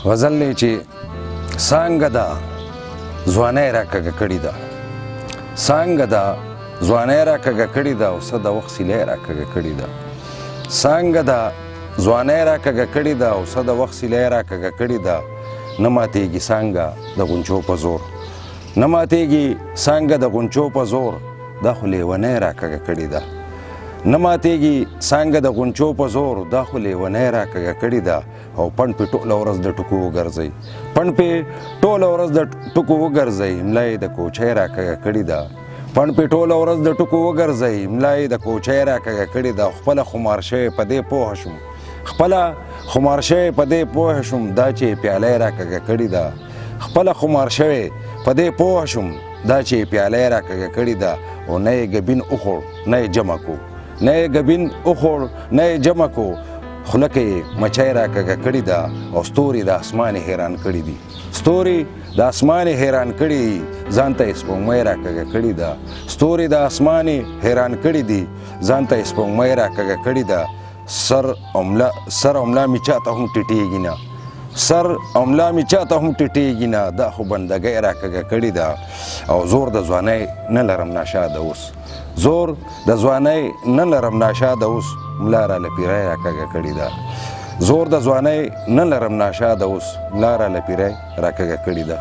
غزل دی چې څانګه ده ځوانۍ راکږه کړې ده، څانګه ده ځوانۍ راکږه کړې ده او څه د وخت سیلۍ راکږه کړې ده، څانګه ده ځوانۍ راکږه کړې ده او څه د وخت سیلۍ راکږه کړې ده. نه ماتېږي څانګه د غونچو په زور، نه ماتېږي څانګه د غونچو په زور، دا خو لیونۍ راکږه کړې ده. نه ماتېږي څانګه د غونچو په زور، دا خو لیونۍ راکږه کړې ده. او پڼ پې ټوله ورځ د ټکو وګرځئ، پڼ پې ټوله ورځ د ټکو وګرځئ، ملا یې د کوچۍ راکږه کړې ده. پڼ پې ټوله ورځ د ټکو وګرځئ، ملا یې د کوچۍ راکږه کړې ده. خپله خمار شوې په دې پوهه شوم، خپله خمار شوې په دې پوهه شوم، دا چې پیالی راکږه کړې ده. خپله خمار شوې په دې پوهه شوم، دا چې پیالی راکږه کړې ده. او نه یې ګبین وخوړ نه یې جمع کو، نه یې ګبین وخوړ نه یې جمع کو، خوله کې یې مچۍ راکږه کړې ده. او ستوري د اسمان یې حیران کړي دي، ستوري د اسمان یې حیران کړي دي، ځان ته یې سپوږمۍ راکږه کړې ده. ستوري د اسمان یې حیران کړي دي، ځان ته یې سپوږمۍ راکږه کړې ده. سر او ملا مې چاته هم ټیټېږي نه، سر او ملا مې چاته هم ټیټېږي نه، دا خو بندګۍ راکږه کړې ده. او زور د ځوانۍ نه لرم ناشاده اوس، زور د ځوانۍ نه لرم ناشاده اوس، ملا راله پیری راکږه کړې ده. زور د ځوانۍ نه لرم ناشاده اوس، ملا راله پیری راکږه کړې ده.